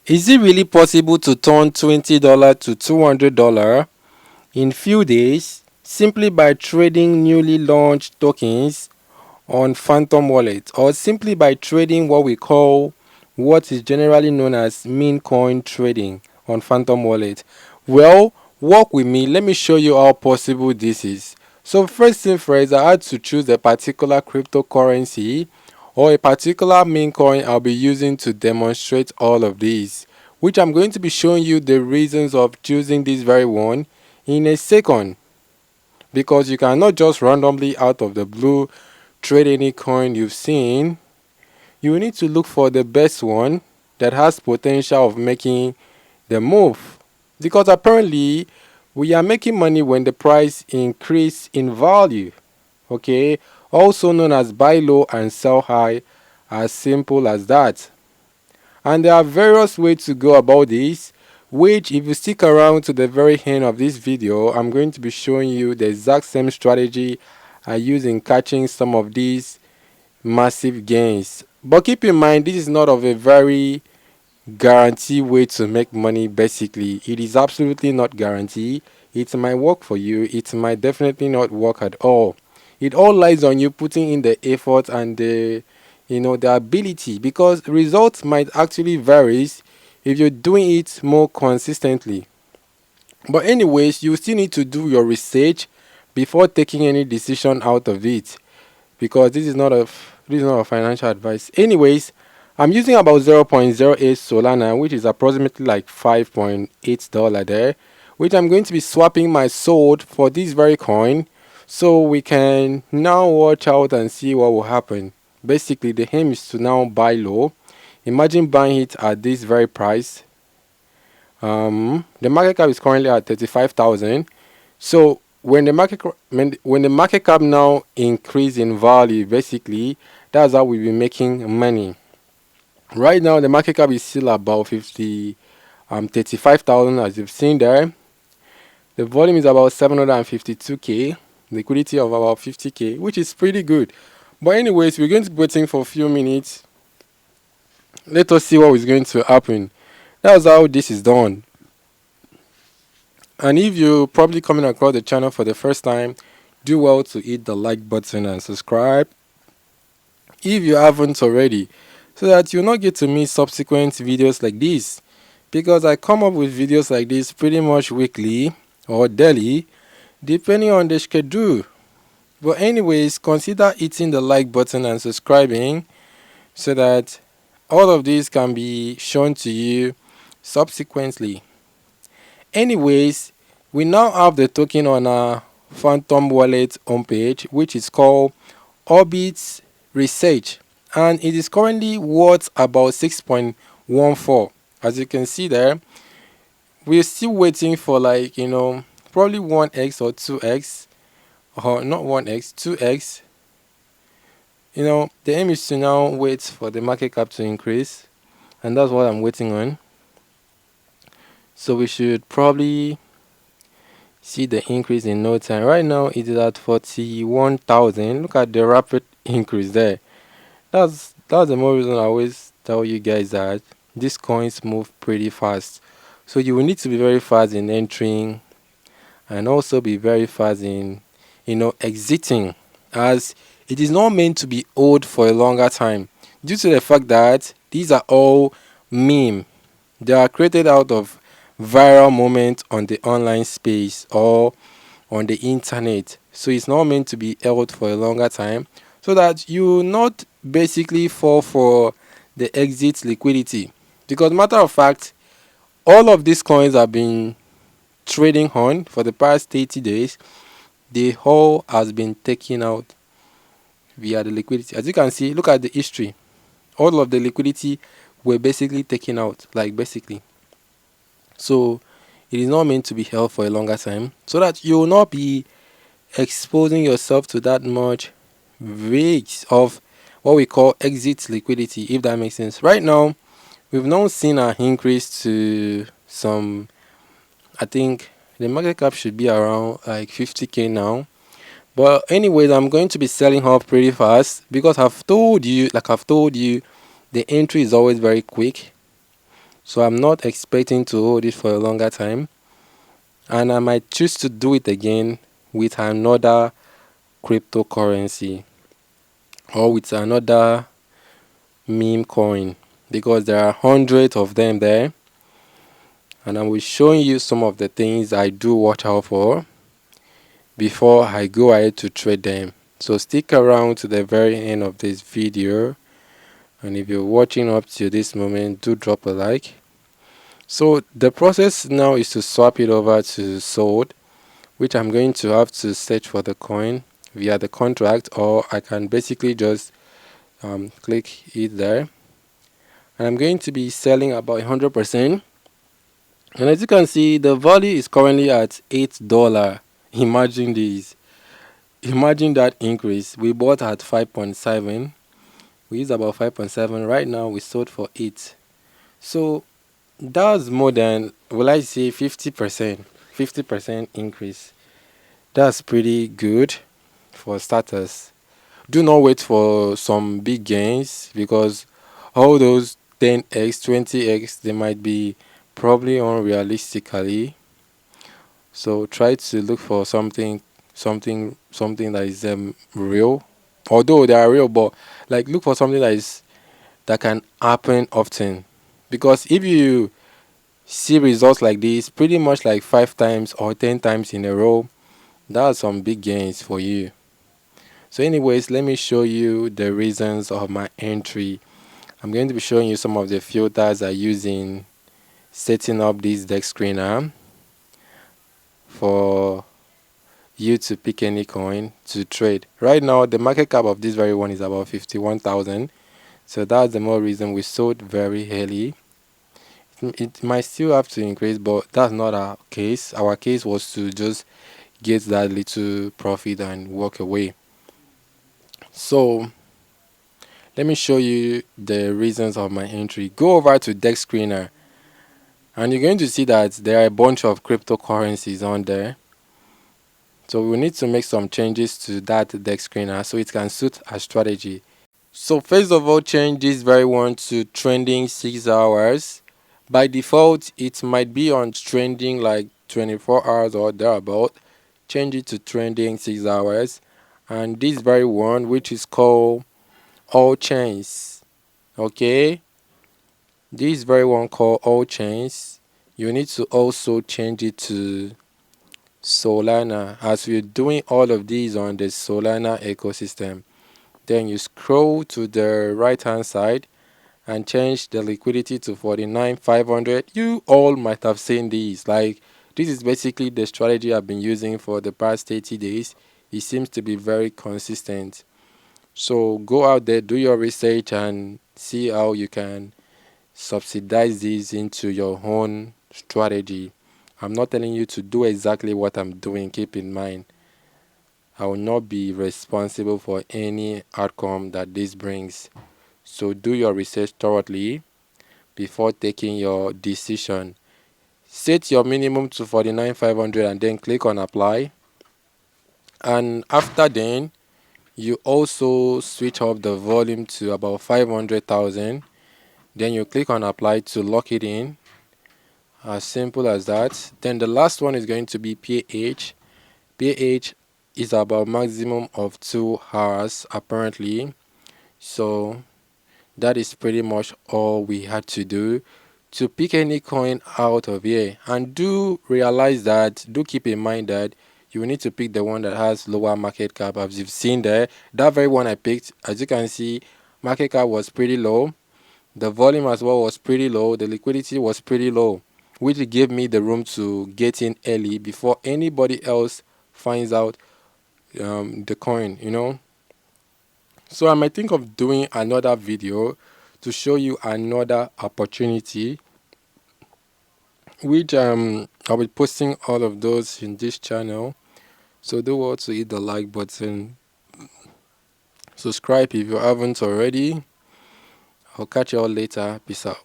Is it really possible to turn $20 to $200 in few days simply by trading newly launched tokens on Phantom Wallet, or simply by trading what is generally known as meme coin trading on Phantom Wallet? Well, walk with me. Let me show you how possible this is. So first thing first, I had to choose a particular cryptocurrency or a particular meme coin I'll be using to demonstrate all of these, which I'm going to be showing you the reasons of choosing this very one in a second, because you cannot just randomly out of the blue trade any coin you've seen. You need to look for the best one that has potential of making the move, because apparently we are making money when the price increase in value. Okay, also known as buy low and sell high, as simple as that. And there are various ways to go about this, which if you stick around to the very end of this video, I'm going to be showing you the exact same strategy I use in catching some of these massive gains. But keep in mind, this is not of a very guaranteed way to make money. Basically, it is absolutely not guaranteed. It might work for you, it might definitely not work at all. It all lies on you putting in the effort and the ability, because results might actually varies if you're doing it more consistently. But anyways, you still need to do your research before taking any decision out of it, because this is not a financial advice. Anyways, I'm using about 0.08 Solana, which is approximately like $5.8 there, which I'm going to be swapping my sold for this very coin, so we can now watch out and see what will happen. Basically, the aim is to now buy low. Imagine buying it at this very price. The market cap is currently at 35,000. So when the market cap now increase in value, basically that's how we'll be making money. Right now the market cap is still about 35,000, as you've seen there. The volume is about 752k, liquidity of about 50k, which is pretty good. But anyways, we're going to be waiting for a few minutes. Let us see what is going to happen. That's how this is done. And if you're probably coming across the channel for the first time, do well to hit the like button and subscribe if you haven't already, so that you'll not get to miss subsequent videos like this, because I come up with videos like this pretty much weekly or daily depending on the schedule. But anyways, consider hitting the like button and subscribing so that all of these can be shown to you subsequently. Anyways, we now have the token on our Phantom Wallet homepage, which is called Orbit's Research, and it is currently worth about 6.14. As you can see there, we're still waiting for probably 1x or 2x, or not 1x, 2x. The aim is to now wait for the market cap to increase, and that's what I'm waiting on. So we should probably see the increase in no time. Right now it is at 41,000. Look at the rapid increase there. That's the more reason I always tell you guys that these coins move pretty fast. So you will need to be very fast in entering, and also be very fast in exiting, as it is not meant to be held for a longer time, due to the fact that these are all meme. They are created out of viral moment on the online space or on the internet. So it's not meant to be held for a longer time, so that you not basically fall for the exit liquidity. Because matter of fact, all of these coins have been trading on for the past 30 days. The whole has been taken out via the liquidity. As you can see, look at the history. All of the liquidity were basically taken out, basically. So it is not meant to be held for a longer time, so that you will not be exposing yourself to that much risk of what we call exit liquidity, if that makes sense. Right now we've now seen an increase to some, I think the market cap should be around like 50k now. But anyways, I'm going to be selling off pretty fast, because I've told you, the entry is always very quick. So I'm not expecting to hold it for a longer time, and I might choose to do it again with another cryptocurrency or with another meme coin, because there are hundreds of them there, and I will showing you some of the things I do watch out for before I go ahead to trade them. So stick around to the very end of this video, and if you're watching up to this moment, do drop a like. So the process now is to swap it over to sold, which I'm going to have to search for the coin via the contract, or I can basically just click it there, and I'm going to be selling about 100%. And as you can see, the value is currently at $8. Imagine this. Imagine that increase. We bought at 5.7. We used about 5.7. Right now we sold for 8. So that's more than, will I say, 50%. 50% increase. That's pretty good for starters. Do not wait for some big gains, because all those 10x, 20x, they might be probably unrealistically. So try to look for something that is real. Although they are real, but like look for something that can happen often. Because if you see results like this pretty much like 5 times or 10 times in a row, that's some big gains for you. So anyways, let me show you the reasons of my entry. I'm going to be showing you some of the filters I use in setting up this DexScreener for you to pick any coin to trade. Right now the market cap of this very one is about 51,000. So that's the more reason we sold very early. It might still have to increase, but that's not our case. Our case was to just get that little profit and walk away. So let me show you the reasons of my entry. Go over to DexScreener, and you're going to see that there are a bunch of cryptocurrencies on there. So we need to make some changes to that DexScreener so it can suit our strategy. So first of all, change this very one to trending 6 hours. By default, it might be on trending like 24 hours or thereabout. Change it to trending 6 hours. And this very one, which is called all chains. Okay, this very one called all chains, you need to also change it to Solana, as we're doing all of these on the Solana ecosystem. Then you scroll to the right hand side and change the liquidity to 49,500. You all might have seen these. Like, this is basically the strategy I've been using for the past 30 days. It seems to be very consistent. So go out there, do your research, and see how you can subsidize these into your own strategy. I'm not telling you to do exactly what I'm doing. Keep in mind, I will not be responsible for any outcome that this brings. So do your research thoroughly before taking your decision. Set your minimum to 49,500 and then click on apply. And after then, you also switch up the volume to about 500,000. Then you click on apply to lock it in. As simple as that. Then the last one is going to be pH. pH is about maximum of 2 hours apparently. So that is pretty much all we had to do to pick any coin out of here. And do realize that, do keep in mind that you need to pick the one that has lower market cap. As you've seen there, that very one I picked, as you can see, market cap was pretty low, the volume as well was pretty low, the liquidity was pretty low, which gave me the room to get in early before anybody else finds out the coin, you know. So I might think of doing another video to show you another opportunity, which I'll be posting all of those in this channel. So do also hit the like button, subscribe if you haven't already. I'll catch you all later. Peace out.